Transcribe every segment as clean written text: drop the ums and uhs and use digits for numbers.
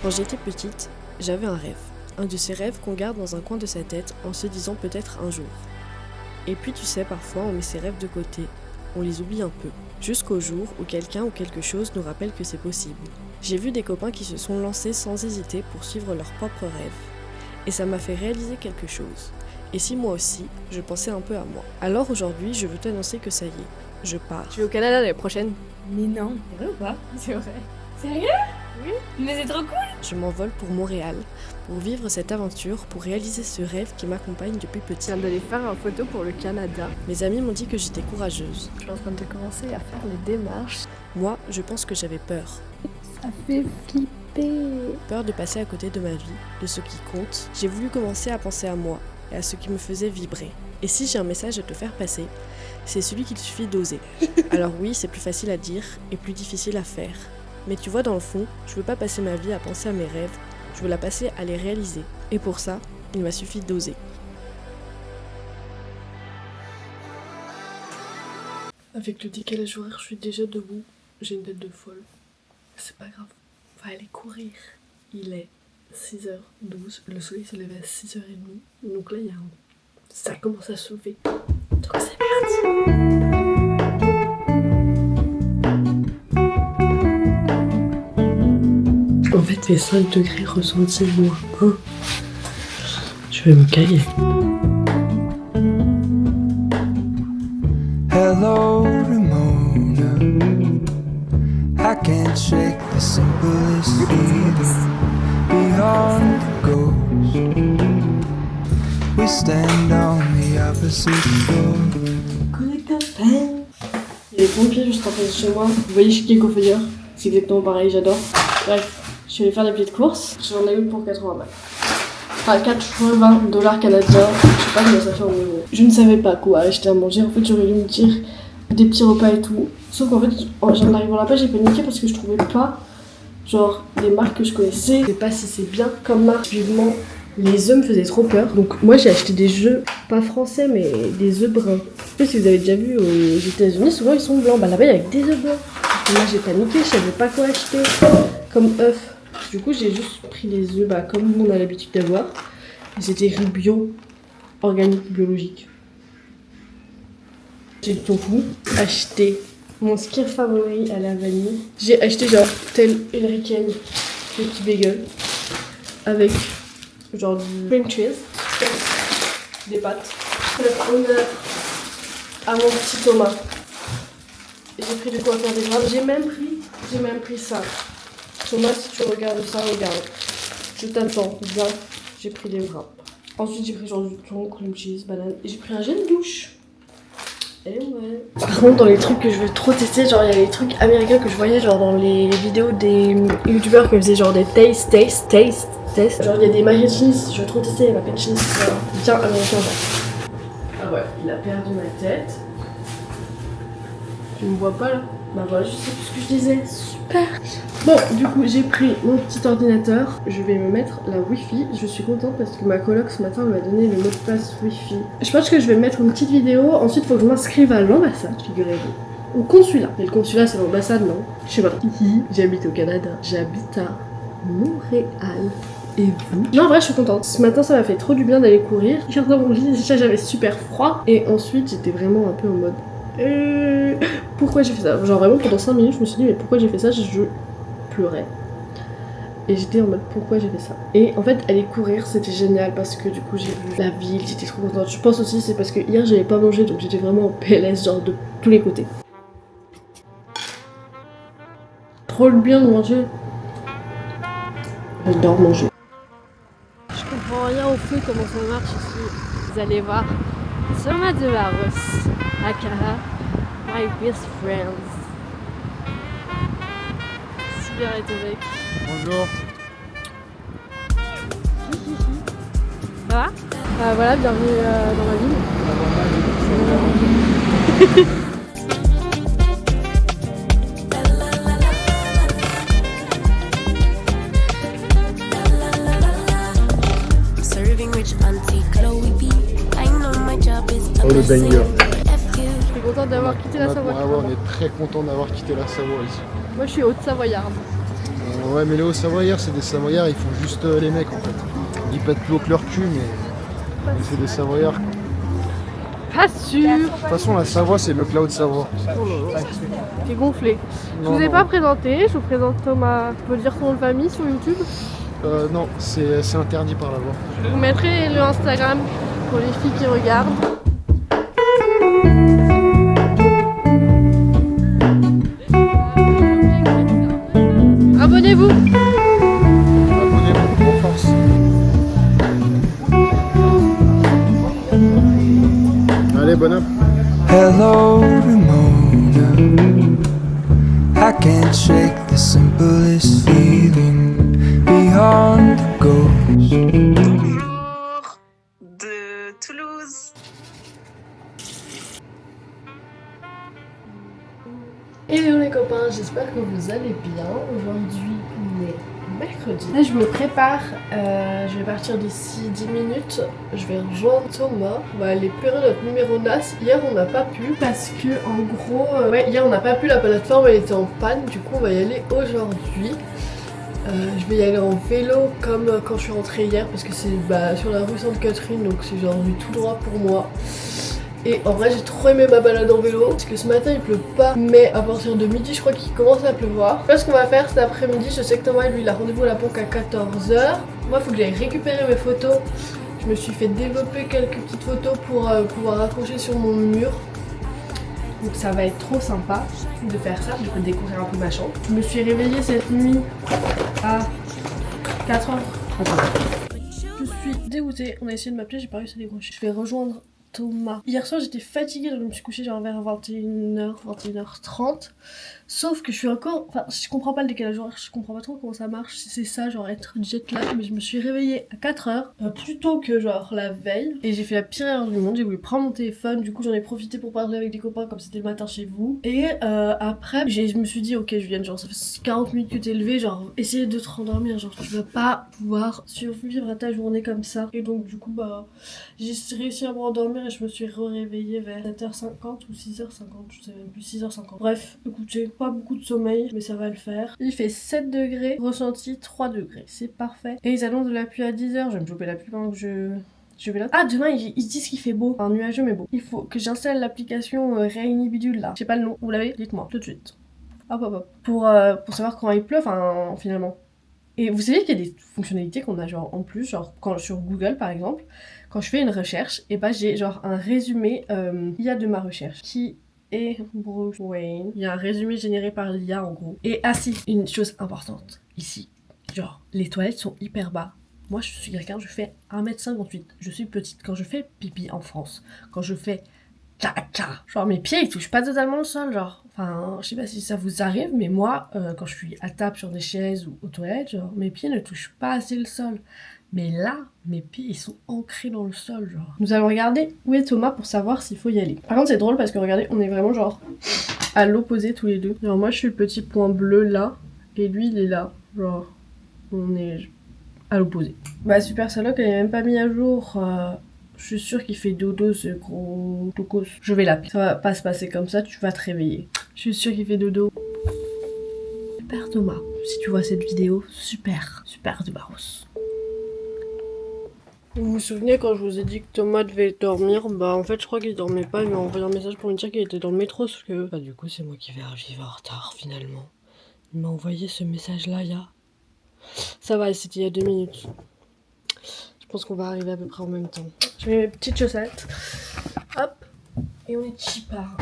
Quand j'étais petite, j'avais un rêve. Un de ces rêves qu'on garde dans un coin de sa tête en se disant peut-être un jour. Et puis tu sais, parfois on met ses rêves de côté, on les oublie un peu, jusqu'au jour où quelqu'un ou quelque chose nous rappelle que c'est possible. J'ai vu des copains qui se sont lancés sans hésiter pour suivre leurs propres rêves. Et ça m'a fait réaliser quelque chose. Et si moi aussi, je pensais un peu à moi. Alors aujourd'hui, je veux t'annoncer que ça y est, je pars. Tu es au Canada l'année prochaine? Mais non, c'est vrai ou pas? C'est vrai. Sérieux? Oui. Mais c'est trop cool! Je m'envole pour Montréal, pour vivre cette aventure, pour réaliser ce rêve qui m'accompagne depuis Je petit. viens d'aller faire une photo pour le Canada. Mes amis m'ont dit que j'étais courageuse. Je suis en train de commencer à faire les démarches. Moi, je pense que j'avais peur. Ça fait flipper. Peur de passer à côté de ma vie, de ce qui compte. J'ai voulu commencer à penser à moi et à ce qui me faisait vibrer. Et si j'ai un message à te faire passer, c'est celui qu'il suffit d'oser. Alors oui, c'est plus facile à dire et plus difficile à faire. Mais tu vois, dans le fond, je veux pas passer ma vie à penser à mes rêves, je veux la passer à les réaliser. Et pour ça, il m'a suffi d'oser. Avec le décalage horaire, je suis déjà debout. J'ai une tête de folle. C'est pas grave, on va aller courir. Il est 6h12, le soleil s'est levé à 6h30. Donc là, ça commence à se lever. Donc c'est parti! En fait, les 5 degrés ressentis -1. Je vais me cailler. Hello, Ramona. I can't shake the simplest feeling beyond the ghost. We stand on the opposite shore. Il y a les pompiers juste en face de chez moi. Vous voyez chez Kiko Feuilleur? C'est exactement pareil, j'adore. Bref, je suis allée faire des petites courses. J'en ai eu pour 80 balles. Enfin, 80 $ canadiens. Je sais pas combien ça fait en euros. Je ne savais pas quoi acheter à manger. En fait, j'aurais dû me dire des petits repas et tout. Sauf qu'en fait, en arrivant là-bas, j'ai paniqué parce que je trouvais pas, genre, des marques que je connaissais. Je sais pas si c'est bien comme marque. Vivement, les œufs me faisaient trop peur. Donc, moi, j'ai acheté des œufs, pas français, mais des œufs bruns. Je sais pas si vous avez déjà vu aux États-Unis, souvent ils sont blancs. Bah là-bas, il y a des œufs blancs. Et moi, j'ai paniqué, je savais pas quoi acheter comme œufs. Du coup, j'ai juste pris les œufs comme on a l'habitude d'avoir. C'était riz bio, organique, biologique. J'ai du tofu. Acheté mon skirt favori à la vanille. J'ai acheté genre tel Ulriken, le petit bagel, avec genre du cream cheese, des pâtes. Faire honneur à mon petit Thomas. J'ai pris de quoi faire des wraps. J'ai même pris ça. Thomas, si tu regardes ça, regarde. Je t'attends, viens. J'ai pris des wraps. Ensuite, j'ai pris genre du thon, cream cheese, banane. Et j'ai pris un gel douche. Et ouais. Par contre, dans les trucs que je veux trop tester, genre il y a les trucs américains que je voyais genre dans les vidéos des youtubeurs qui faisaient genre des taste. Genre il y a des mac and cheese, je veux trop tester les mac and cheese. Bien américain genre. Ah ouais, il a perdu ma tête. Tu me vois pas là? Bah voilà, je sais plus ce que je disais. Super. Bon, du coup, j'ai pris mon petit ordinateur. Je vais me mettre la Wi-Fi. Je suis contente parce que ma coloc ce matin m'a donné le mot de passe Wi-Fi. Je pense que je vais mettre une petite vidéo. Ensuite, il faut que je m'inscrive à l'ambassade, figurez-vous. Au consulat. Et le consulat, c'est l'ambassade, non? Je sais pas. J'habite au Canada. J'habite à Montréal. Et vous? Non, en vrai, je suis contente. Ce matin, ça m'a fait trop du bien d'aller courir. Je suis dans mon lit, déjà, j'avais super froid. Et ensuite, j'étais vraiment un peu en mode... pourquoi j'ai fait ça? Genre vraiment pendant 5 minutes je me suis dit mais pourquoi j'ai fait ça? Je pleurais. Et j'étais en mode pourquoi j'ai fait ça? Et en fait aller courir c'était génial parce que du coup j'ai vu la ville, j'étais trop contente. Je pense aussi c'est parce que hier j'avais pas mangé donc j'étais vraiment en PLS genre de tous les côtés. Trop le bien de manger. J'adore manger. Je comprends rien au feu comment ça marche ici. Vous allez voir. Soma de Barros, aka my best friends. Cyber est avec. Bonjour. Ça va? Voilà, bienvenue dans ma ville. Oh le banger. Je suis contente d'avoir quitté la Savoie. Ah ouais, on est très content d'avoir quitté la Savoie ici. Moi je suis Haute-Savoyarde. Ouais, mais les Hauts-Savoyards, c'est des Savoyards, ils font juste les mecs en fait. Ils pètent plus haut que leur cul, mais c'est des Savoyards quoi. Pas sûr. De toute façon, la Savoie, c'est le que la Haute-Savoie. T'es gonflé. Je Non, vous ai non. pas présenté, je vous présente Thomas. Tu peux dire ton nom de famille sur YouTube? Non, c'est interdit par la loi. Je vous mettrai le Instagram pour les filles qui regardent. Abonnez-vous. Abonnez-vous en force. Allez, bonne app. Hello, Ramona. I can't shake the simplest feeling beyond the ghost. Bonjour de Toulouse. Hello les copains, j'espère que vous allez bien. Aujourd'hui on est mercredi. Là je me prépare, je vais partir d'ici 10 minutes. Je vais rejoindre Thomas. On va aller pleurer notre numéro NAS. Hier on n'a pas pu parce que en gros, hier on n'a pas pu, la plateforme elle était en panne. Du coup on va y aller aujourd'hui. Je vais y aller en vélo comme quand je suis rentrée hier parce que c'est sur la rue Sainte-Catherine, donc c'est genre tout droit pour moi. Et en vrai j'ai trop aimé ma balade en vélo parce que ce matin il pleut pas, mais à partir de midi je crois qu'il commence à pleuvoir. Là ce qu'on va faire cet après-midi, je sais que Thomas lui il a rendez-vous à la banque à 14h. Moi il faut que j'aille récupérer mes photos. Je me suis fait développer quelques petites photos pour pouvoir accrocher sur mon mur. Donc ça va être trop sympa de faire ça, je peux découvrir un peu ma chambre. Je me suis réveillée cette nuit à 4h. Je suis dégoûtée, on a essayé de m'appeler, j'ai pas réussi à décrocher. Je vais rejoindre Thomas. Hier soir j'étais fatiguée donc je me suis couchée genre vers 21h, 21h30. Sauf que je suis encore... Enfin je comprends pas le décalage horaire, je comprends pas trop comment ça marche. Si c'est ça genre être jet lag, mais je me suis réveillée à 4h plus tôt que genre la veille. Et j'ai fait la pire erreur du monde, j'ai voulu prendre mon téléphone. Du coup j'en ai profité pour parler avec des copains comme c'était le matin chez vous. Et après je me suis dit ok Julienne, genre ça fait 40 minutes que t'es levée, genre essaye de te rendormir, genre tu vas pas pouvoir survivre à ta journée comme ça. Et donc du coup j'ai réussi à me rendormir et je me suis réveillée vers 7h50 ou 6h50, je sais même plus, 6h50. Bref, écoutez, pas beaucoup de sommeil, mais ça va le faire. Il fait 7 degrés, ressenti 3 degrés, c'est parfait. Et ils annoncent de la pluie à 10h, je vais me choper la pluie pendant que je vais là. Ah, demain ils disent qu'il fait beau, enfin nuageux mais beau. Il faut que j'installe l'application Rainy Bidule là. Je sais pas le nom, vous l'avez? Dites-moi, tout de suite. Hop hop hop. Pour savoir quand il pleut, enfin finalement. Et vous savez qu'il y a des fonctionnalités qu'on a genre en plus, genre quand sur Google par exemple, quand je fais une recherche, et j'ai genre un résumé IA de ma recherche. Qui est Bruce Wayne? Il y a un résumé généré par l'IA en gros. Et si, une chose importante, ici, genre les toilettes sont hyper bas. Moi je suis quelqu'un, je fais 1m58, je suis petite. Quand je fais pipi en France, quand je fais caca, genre mes pieds ils touchent pas totalement le sol, genre. Enfin, je sais pas si ça vous arrive, mais moi, quand je suis à table sur des chaises ou aux toilettes, genre mes pieds ne touchent pas assez le sol. Mais là, mes pieds ils sont ancrés dans le sol, genre. Nous allons regarder où est Thomas pour savoir s'il faut y aller. Par contre c'est drôle parce que regardez, on est vraiment genre à l'opposé tous les deux. Genre moi je suis le petit point bleu là, et lui il est là. Genre, on est à l'opposé. Bah super Saloc, elle est même pas mis à jour. Je suis sûre qu'il fait dodo ce gros tocos. Je vais l'appeler. Ça va pas se passer comme ça, tu vas te réveiller. Je suis sûre qu'il fait dodo. Super Thomas, si tu vois cette vidéo, super Thomas. Vous vous souvenez quand je vous ai dit que Thomas devait dormir? Bah en fait je crois qu'il dormait pas, il m'a envoyé un message pour me dire qu'il était dans le métro, sauf que... Bah du coup c'est moi qui vais arriver en retard finalement. Il m'a envoyé ce message là Ça va, c'était il y a 2 minutes. Je pense qu'on va arriver à peu près en même temps. Je mets mes petites chaussettes. Hop. Et on est chipard.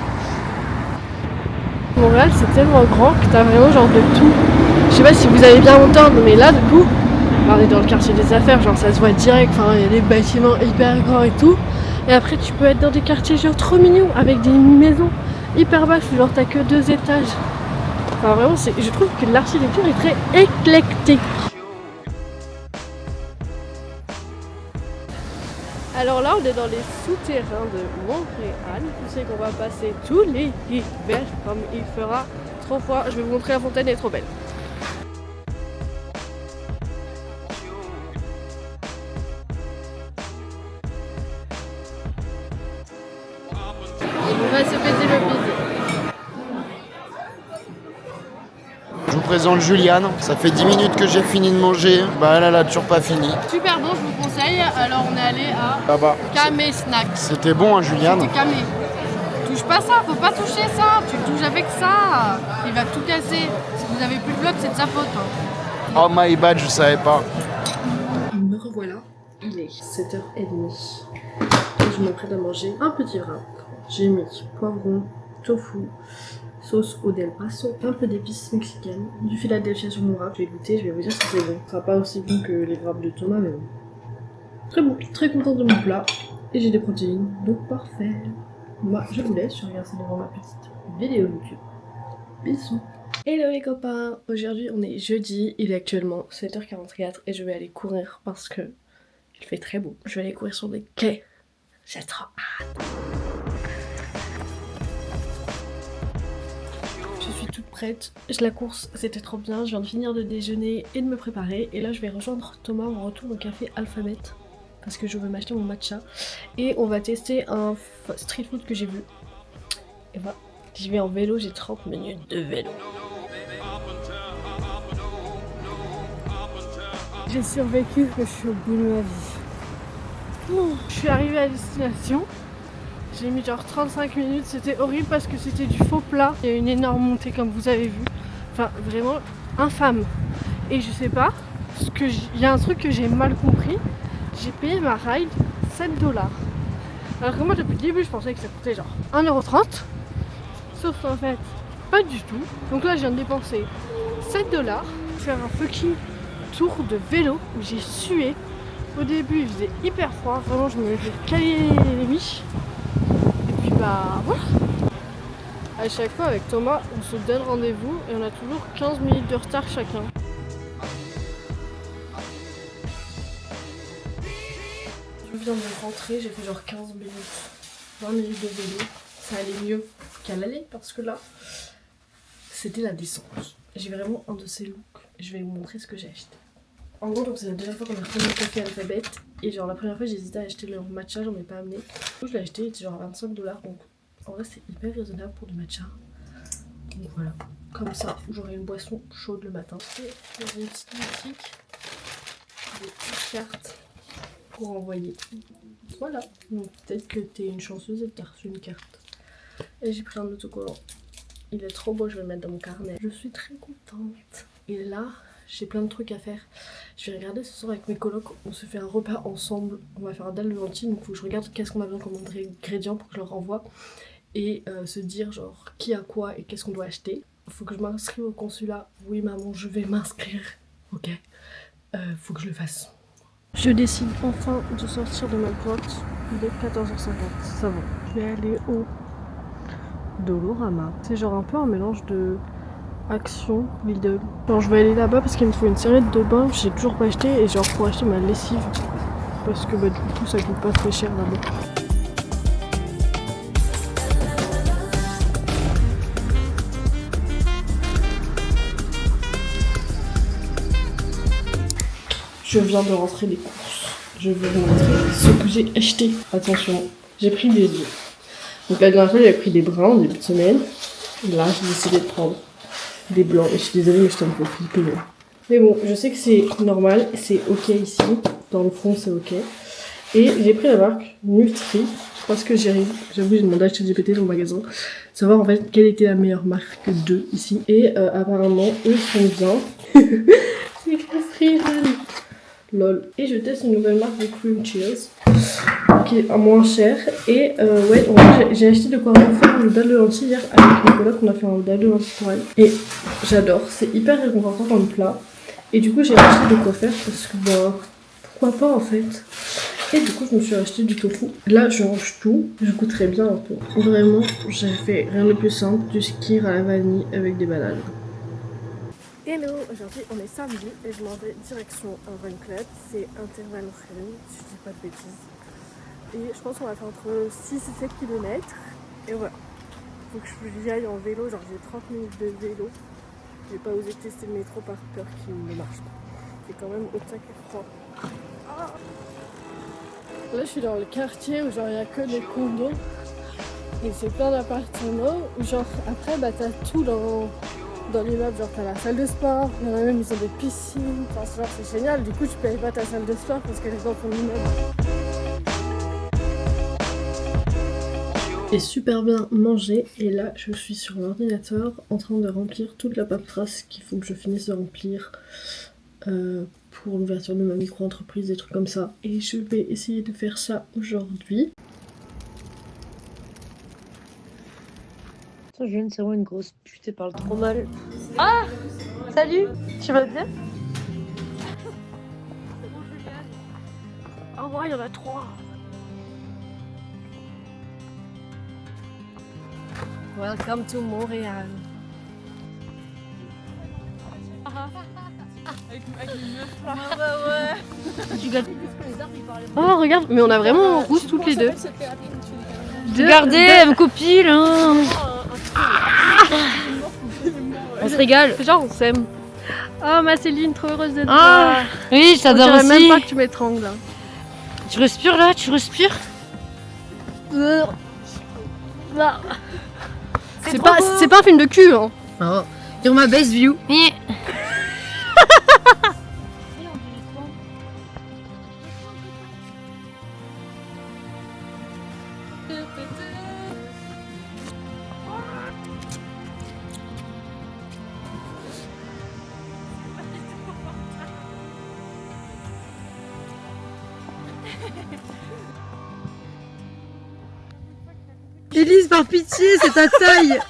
Montréal c'est tellement grand que t'as vraiment genre de tout. Je sais pas si vous allez bien entendre, mais là du coup... on est dans le quartier des affaires, genre ça se voit direct, enfin il y a des bâtiments hyper grands et tout. Et après tu peux être dans des quartiers genre trop mignons, avec des maisons hyper basses, genre t'as que 2 étages. Enfin vraiment, je trouve que l'architecture est très éclectique. Alors là on est dans les souterrains de Montréal. Tu sais qu'on va passer tous les hivers comme il fera trop froid. Je vais vous montrer la fontaine, elle est trop belle. On va se péter le bide. Bonjour. présente Juliane. Ça fait 10 minutes que j'ai fini de manger. Bah elle a toujours pas fini. Super bon, je vous conseille. Alors on est allé à Là-bas. Kamé Snack. C'était bon, hein, Juliane. C'était Kamé. Touche pas ça, faut pas toucher ça. Tu touches avec ça, il va tout casser. Si vous avez plus de vlog, c'est de sa faute. Hein. Oh my bad, je savais pas. Me revoilà, il est 7h30. Et je m'apprête à manger un petit wrap. J'ai mis poivron, tofu, sauce au del paso, un peu d'épices mexicaines, du Philadelphia sur mon wrap. Je vais goûter, je vais vous dire si c'est bon. Ce sera pas aussi bon que les wraps de Thomas, mais bon. Très bon, très contente de mon plat. Et j'ai des protéines, donc parfait. Moi, je vous laisse, je regarde ça devant ma petite vidéo YouTube. Bisous. Hello les copains, aujourd'hui on est jeudi, il est actuellement 7h44 et je vais aller courir parce que il fait très beau. Je vais aller courir sur des quais, j'ai trop hâte. Je suis toute prête, la course c'était trop bien, je viens de finir de déjeuner et de me préparer et là je vais rejoindre Thomas, on retourne au café Alphabet parce que je veux m'acheter mon matcha et on va tester un street food que j'ai vu. Et voilà, j'y vais en vélo, j'ai 30 minutes de vélo. J'ai survécu, que je suis au bout de ma vie. Je suis arrivée à destination. J'ai mis genre 35 minutes, c'était horrible parce que c'était du faux plat. Il y a une énorme montée comme vous avez vu. Enfin vraiment infâme. Et je sais pas, il y a un truc que j'ai mal compris. J'ai payé ma ride 7$. Alors que moi depuis le début je pensais que ça coûtait genre 1,30€. Sauf qu'en fait, pas du tout. Donc là je viens de dépenser 7$. Faire un fucking tour de vélo où j'ai sué. Au début il faisait hyper froid, vraiment je me fais caler les miches. Et puis bah voilà. À chaque fois avec Thomas on se donne rendez-vous et on a toujours 15 minutes de retard chacun. Je viens de rentrer, j'ai fait genre 15 minutes, 20 minutes de vélo. Ça allait mieux qu'à l'aller parce que là c'était la descente. J'ai vraiment un de ces looks, je vais vous montrer ce que j'ai acheté. En gros, donc c'est la deuxième fois qu'on a refait le café Alphabet. Et genre la première fois j'hésitais à acheter leur matcha, j'en ai pas amené. Du coup je l'ai acheté, il était genre à 25$. Donc en vrai c'est hyper raisonnable pour du matcha. Donc voilà, comme ça j'aurai une boisson chaude le matin. Et j'ai une petite boutique, des petites cartes pour envoyer. Voilà, donc peut-être que t'es une chanceuse et que t'as reçu une carte. Et j'ai pris un autocollant. Il est trop beau, je vais le mettre dans mon carnet. Je suis très contente. Et là, j'ai plein de trucs à faire. Je vais regarder ce soir avec mes colocs, on se fait un repas ensemble. On va faire un dalle de lentilles, donc il faut que je regarde qu'est-ce qu'on a besoin comme ingrédients pour que je leur renvoie. Et se dire genre qui a quoi et qu'est-ce qu'on doit acheter. Il faut que je m'inscrive au consulat. Oui maman, je vais m'inscrire. Ok. Faut que je le fasse. Je décide enfin de sortir de ma grotte. Il est 14h50, ça va. Je vais aller au Dolorama. C'est genre un peu un mélange de Action, Lidl. Genre je vais aller là-bas parce qu'il me faut une serviette de bain, j'ai toujours pas acheté et genre pour acheter ma lessive. Parce que bah du coup ça coûte pas très cher là-bas. Je viens de rentrer des courses. Je vais vous montrer ce que j'ai acheté. Attention, j'ai pris des œufs. Donc la dernière fois j'avais pris des bruns en début de semaine. Là j'ai décidé de prendre des blancs. Et je suis désolée mais je suis un peu flippée. Mais bon, je sais que c'est normal, c'est ok ici. Dans le fond c'est ok. Et j'ai pris la marque Nutri. Parce que j'avoue j'ai demandé à ChatGPT dans le magasin. Savoir en fait quelle était la meilleure marque d'œufs ici. Et apparemment eux sont bien. C'est écrit lol. Et je teste une nouvelle marque de cream cheese qui est moins cher. Et ouais, en vrai, j'ai acheté de quoi faire le dalle de lentilles hier avec mes colocs. On a fait un dalle de lentilles pour elle. Et j'adore, c'est hyper réconfortant comme plat. Et du coup, j'ai acheté de quoi faire parce que bah, pourquoi pas en fait. Et du coup, je me suis acheté du tofu. Là, je range tout. Je goûterai bien un peu. Vraiment, j'ai fait rien de plus simple, du skyr à la vanille avec des bananes. Hello, aujourd'hui on est samedi et je m'en vais direction un run club, c'est intervalle run, si je dis pas de bêtises. Et je pense qu'on va faire entre 6 et 7 km. Et voilà, faut que j'y aille en vélo, genre j'ai 30 minutes de vélo. J'ai pas osé tester le métro par peur qu'il ne marche pas. C'est quand même au taquet froid. Ah là je suis dans le quartier où genre il y a que des condos. Et c'est plein d'appartements où genre après bah t'as tout dans Dans l'immeuble, genre t'as la salle de sport, il y en a même ils ont des piscines, enfin genre c'est génial, du coup tu payes pas ta salle de sport parce qu'elle est dans ton immeuble. J'ai super bien mangé et là je suis sur l'ordinateur en train de remplir toute la paperasse qu'il faut que je finisse de remplir pour l'ouverture de ma micro-entreprise, des trucs comme ça. Et je vais essayer de faire ça aujourd'hui. Jeune, c'est vraiment une grosse pute, elle parle trop mal. Ah! Salut! Tu vas bien? Oh ouais, il y en a 3. Welcome to Montréal. Oh regarde, mais on a vraiment rousse toutes les deux. Regardez, elle me copie là! On se régale. Genre on s'aime. Oh ma Céline, trop heureuse d'être Ah! là. Oui, je t'adore On dirait aussi. même pas que tu m'étrangles là. Tu respires là? Tu respires? C'est pas un film de cul hein. Oh, you're my best view. Élise, par pitié, c'est ta taille.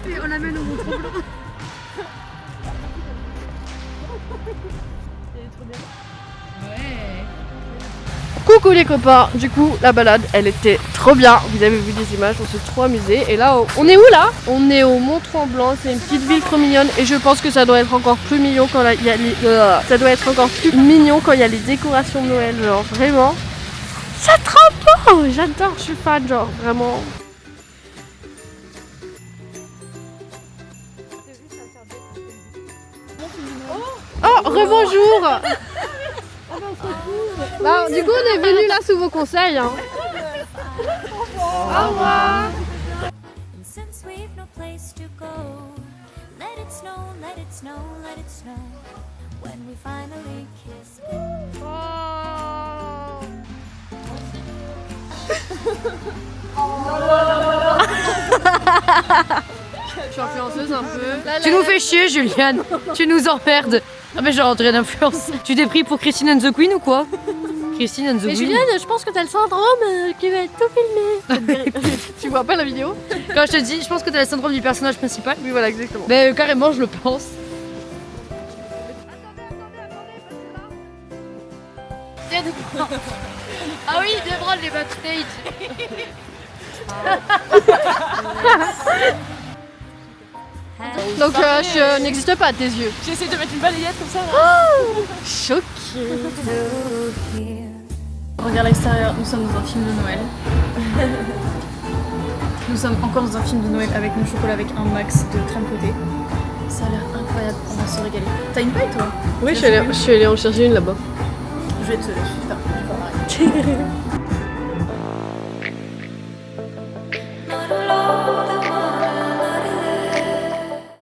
Et on l'amène au Mont Tremblant. Coucou les copains, du coup la balade elle était trop bien, vous avez vu des images, on s'est trop amusé et là on est où là? On est au Mont Tremblant, c'est une petite ville trop mignonne et je pense que ça doit être encore plus mignon quand il y a les décorations de Noël, genre vraiment c'est trop beau, j'adore, je suis fan genre vraiment. Oh rebonjour. Bah, du coup, on est venu là sous vos conseils. Hein. Au revoir. Since we've no place to go, let it snow, let it snow, let it snow. When we finally kiss. Je suis influenceuse un peu. Tu nous fais chier, Juliane. Tu nous emmerdes. Ah mais j'ai rentré d'influence. Tu t'es pris pour Christine and the Queen ou quoi? Christine and the Mais Queen. Juliane, je pense que t'as le syndrome qui va être tout filmé. Tu vois pas la vidéo? Quand je te dis, je pense que t'as le syndrome du personnage principal. Oui, voilà, exactement. Mais carrément, je le pense. Ah oui, il devra les backstage. Donc, je n'existe pas à tes yeux. J'essaie de mettre une balayette comme ça. Choquée. Regarde l'extérieur, nous sommes dans un film de Noël. Nous sommes encore dans un film de Noël avec nos chocolats avec un max de crème côté. Ça a l'air incroyable, on va se régaler. T'as une paille toi? Oui, je suis allée en chercher une là-bas. Je vais te faire pareil.